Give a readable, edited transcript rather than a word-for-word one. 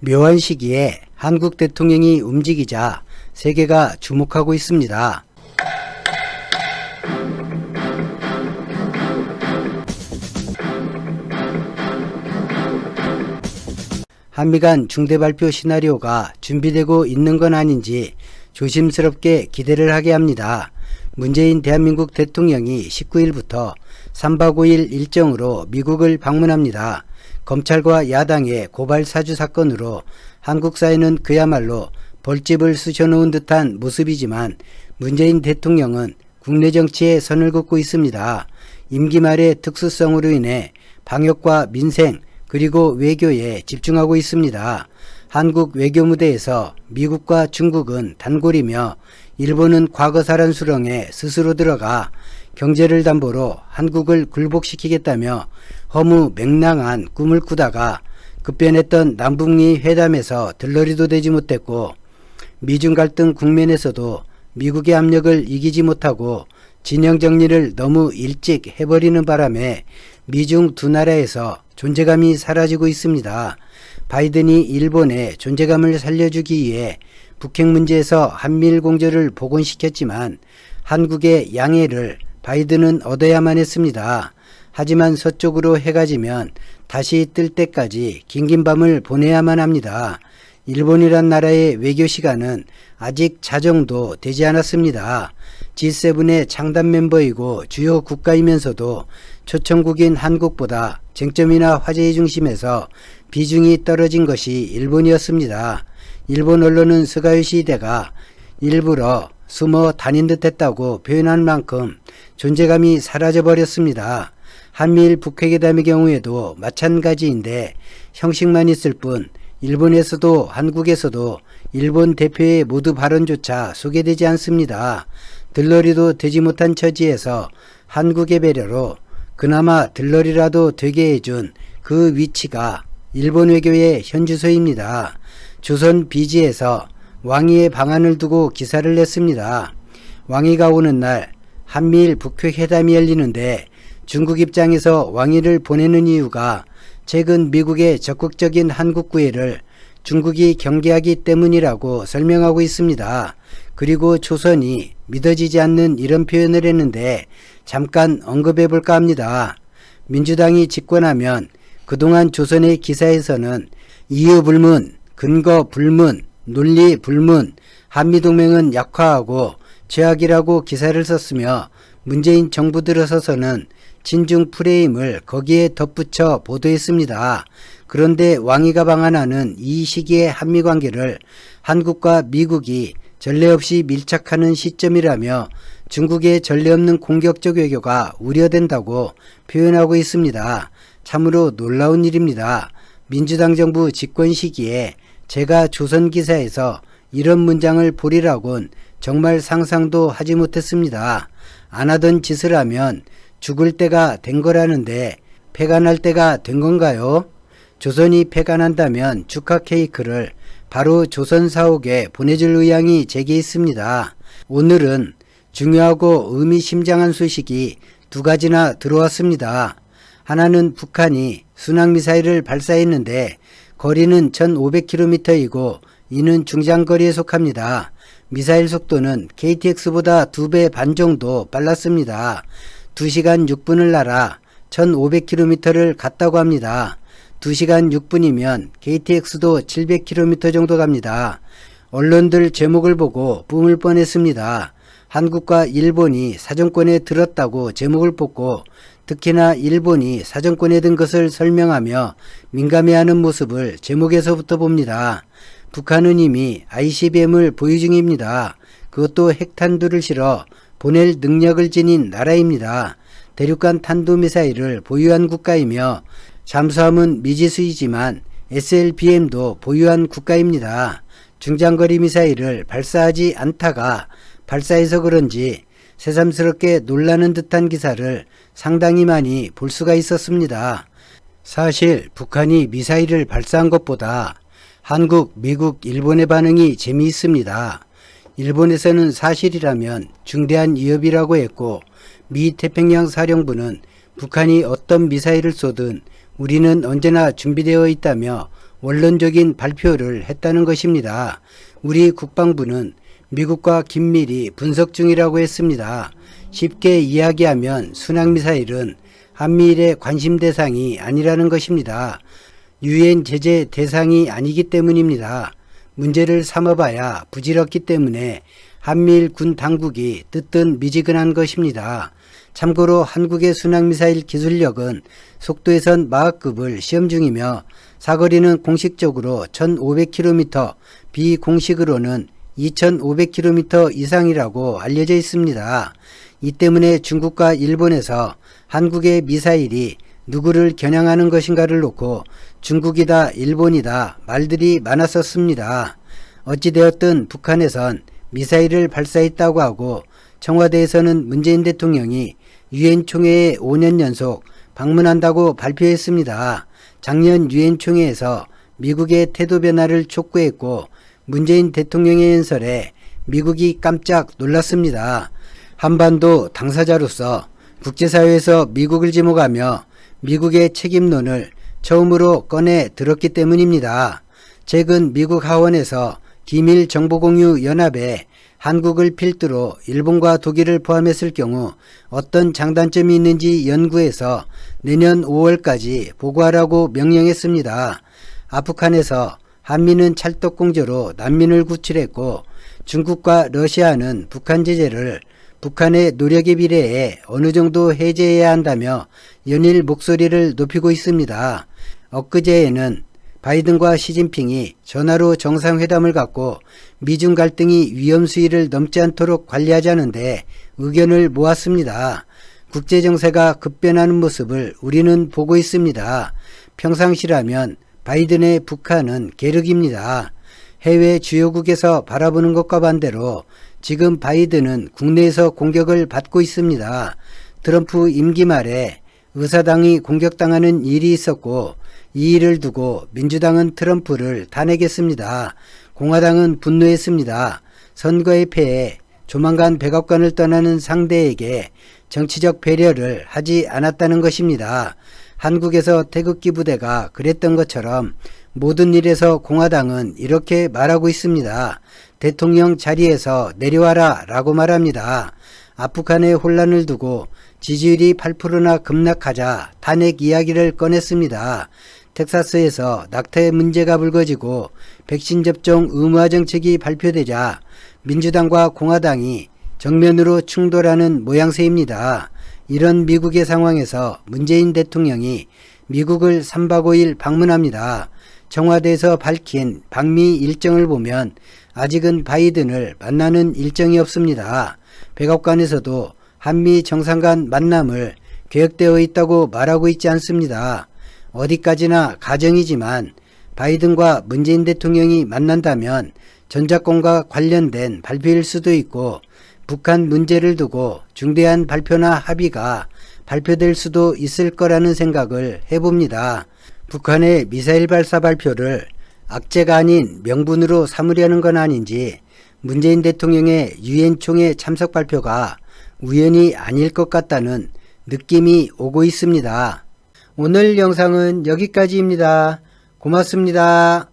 묘한 시기에 한국 대통령이 움직이자 세계가 주목하고 있습니다. 한미 간 중대발표 시나리오가 준비되고 있는 건 아닌지 조심스럽게 기대를 하게 합니다. 문재인 대한민국 대통령이 19일부터 3박 5일 일정으로 미국을 방문합니다. 검찰과 야당의 고발 사주 사건으로 한국 사회는 그야말로 벌집을 쑤셔놓은 듯한 모습이지만 문재인 대통령은 국내 정치에 선을 긋고 있습니다. 임기 말의 특수성으로 인해 방역과 민생 그리고 외교에 집중하고 있습니다. 한국 외교 무대에서 미국과 중국은 단골이며 일본은 과거사란 수렁에 스스로 들어가 경제를 담보로 한국을 굴복시키겠다며 허무 맹랑한 꿈을 꾸다가 급변했던 남북미 회담에서 들러리도 되지 못했고 미중 갈등 국면에서도 미국의 압력을 이기지 못하고 진영 정리를 너무 일찍 해버리는 바람에 미중 두 나라에서 존재감이 사라지고 있습니다. 바이든이 일본의 존재감을 살려주기 위해 북핵 문제에서 한미일 공조를 복원시켰지만 한국의 양해를 바이든은 얻어야만 했습니다. 하지만 서쪽으로 해가 지면 다시 뜰 때까지 긴긴 밤을 보내야만 합니다. 일본이란 나라의 외교 시간은 아직 자정도 되지 않았습니다. G7의 창단 멤버이고 주요 국가이면서도 초청국인 한국보다 쟁점이나 화제의 중심에서 비중이 떨어진 것이 일본이었습니다. 일본 언론은 스가요시 대가 일부러 숨어 다닌 듯 했다고 표현한 만큼 존재감이 사라져버렸습니다. 한미일 북핵회담의 경우에도 마찬가지인데 형식만 있을 뿐 일본에서도 한국에서도 일본 대표의 모두 발언조차 소개되지 않습니다. 들러리도 되지 못한 처지에서 한국의 배려로 그나마 들러리라도 되게 해준 그 위치가 일본 외교의 현주소입니다. 조선 비지에서 왕위의 방안을 두고 기사를 냈습니다. 왕위가 오는 날 한미일 북핵 회담이 열리는데 중국 입장에서 왕위를 보내는 이유가 최근 미국의 적극적인 한국 구애를 중국이 경계하기 때문이라고 설명하고 있습니다. 그리고 조선이 믿어지지 않는 이런 표현을 했는데 잠깐 언급해 볼까 합니다. 민주당이 집권하면 그동안 조선의 기사에서는 이유 불문, 근거 불문, 논리 불문, 한미동맹은 약화하고 최악이라고 기사를 썼으며 문재인 정부 들어서서는 친중 프레임을 거기에 덧붙여 보도했습니다. 그런데 왕위가 방한하는 이 시기의 한미관계를 한국과 미국이 전례 없이 밀착하는 시점이라며 중국의 전례 없는 공격적 외교가 우려된다고 표현하고 있습니다. 참으로 놀라운 일입니다. 민주당 정부 집권 시기에 제가 조선기사에서 이런 문장을 보리라곤 정말 상상도 하지 못했습니다. 안 하던 짓을 하면 죽을 때가 된 거라는데 패가 날 때가 된 건가요? 조선이 패가 난다면 축하 케이크를 바로 조선 사옥에 보내줄 의향이 제게 있습니다. 오늘은 중요하고 의미심장한 소식이 두 가지나 들어왔습니다. 하나는 북한이 순항미사일을 발사했는데 거리는 1500km이고 이는 중장거리에 속합니다. 미사일 속도는 KTX보다 2배 반 정도 빨랐습니다. 2시간 6분을 날아 1500km를 갔다고 합니다. 2시간 6분이면 KTX도 700km 정도 갑니다. 언론들 제목을 보고 뿜을 뻔했습니다. 한국과 일본이 사정권에 들었다고 제목을 뽑고 특히나 일본이 사정권에 든 것을 설명하며 민감해하는 모습을 제목에서부터 봅니다. 북한은 이미 ICBM을 보유 중입니다. 그것도 핵탄두를 실어 보낼 능력을 지닌 나라입니다. 대륙간 탄도미사일을 보유한 국가이며 잠수함은 미지수이지만 SLBM도 보유한 국가입니다. 중장거리 미사일을 발사하지 않다가 발사해서 그런지 새삼스럽게 놀라는 듯한 기사를 상당히 많이 볼 수가 있었습니다. 사실 북한이 미사일을 발사한 것보다 한국, 미국, 일본의 반응이 재미있습니다. 일본에서는 사실이라면 중대한 위협이라고 했고 미 태평양 사령부는 북한이 어떤 미사일을 쏘든 우리는 언제나 준비되어 있다며 원론적인 발표를 했다는 것입니다. 우리 국방부는 미국과 긴밀히 분석 중이라고 했습니다. 쉽게 이야기하면 순항미사일은 한미일의 관심 대상이 아니라는 것입니다. 유엔 제재 대상이 아니기 때문입니다. 문제를 삼아봐야 부질없기 때문에 한미일 군 당국이 뜻든 미지근한 것입니다. 참고로 한국의 순항미사일 기술력은 속도에선 마하급을 시험 중이며 사거리는 공식적으로 1500km, 비공식으로는 2500km 이상이라고 알려져 있습니다. 이 때문에 중국과 일본에서 한국의 미사일이 누구를 겨냥하는 것인가를 놓고 중국이다 일본이다 말들이 많았었습니다. 어찌되었든 북한에선 미사일을 발사했다고 하고 청와대에서는 문재인 대통령이 유엔 총회에 5년 연속 방문한다고 발표했습니다. 작년 유엔 총회에서 미국의 태도 변화를 촉구했고 문재인 대통령의 연설에 미국이 깜짝 놀랐습니다. 한반도 당사자로서 국제사회에서 미국을 지목하며 미국의 책임론을 처음으로 꺼내 들었기 때문입니다. 최근 미국 하원에서 기밀 정보공유 연합에 한국을 필두로 일본과 독일을 포함했을 경우 어떤 장단점이 있는지 연구해서 내년 5월까지 보고하라고 명령했습니다. 아프간에서 한미는 찰떡공조로 난민을 구출했고 중국과 러시아는 북한 제재를 북한의 노력에 비례해 어느 정도 해제해야 한다며 연일 목소리를 높이고 있습니다. 엊그제에는 바이든과 시진핑이 전화로 정상회담을 갖고 미중 갈등이 위험 수위를 넘지 않도록 관리하자는데 의견을 모았습니다. 국제정세가 급변하는 모습을 우리는 보고 있습니다. 평상시라면 바이든의 북한은 계륵입니다. 해외 주요국에서 바라보는 것과 반대로 지금 바이든은 국내에서 공격을 받고 있습니다. 트럼프 임기 말에 의사당이 공격당하는 일이 있었고 이 일을 두고 민주당은 트럼프를 탄핵했습니다. 공화당은 분노했습니다. 선거의 패에 조만간 백악관을 떠나는 상대에게 정치적 배려를 하지 않았다는 것입니다. 한국에서 태극기 부대가 그랬던 것처럼 모든 일에서 공화당은 이렇게 말하고 있습니다. 대통령 자리에서 내려와라 라고 말합니다. 아프간의 혼란을 두고 지지율이 8%나 급락하자 탄핵 이야기를 꺼냈습니다. 텍사스에서 낙태 문제가 불거지고 백신 접종 의무화 정책이 발표되자 민주당과 공화당이 정면으로 충돌하는 모양새입니다. 이런 미국의 상황에서 문재인 대통령이 미국을 3박 5일 방문합니다. 청와대에서 밝힌 방미 일정을 보면 아직은 바이든을 만나는 일정이 없습니다. 백악관에서도 한미 정상 간 만남을 계획되어 있다고 말하고 있지 않습니다. 어디까지나 가정이지만 바이든과 문재인 대통령이 만난다면 전작권과 관련된 발표일 수도 있고 북한 문제를 두고 중대한 발표나 합의가 발표될 수도 있을 거라는 생각을 해봅니다. 북한의 미사일 발사 발표를 악재가 아닌 명분으로 삼으려는 건 아닌지 문재인 대통령의 유엔 총회 참석 발표가 우연이 아닐 것 같다는 느낌이 오고 있습니다. 오늘 영상은 여기까지입니다. 고맙습니다.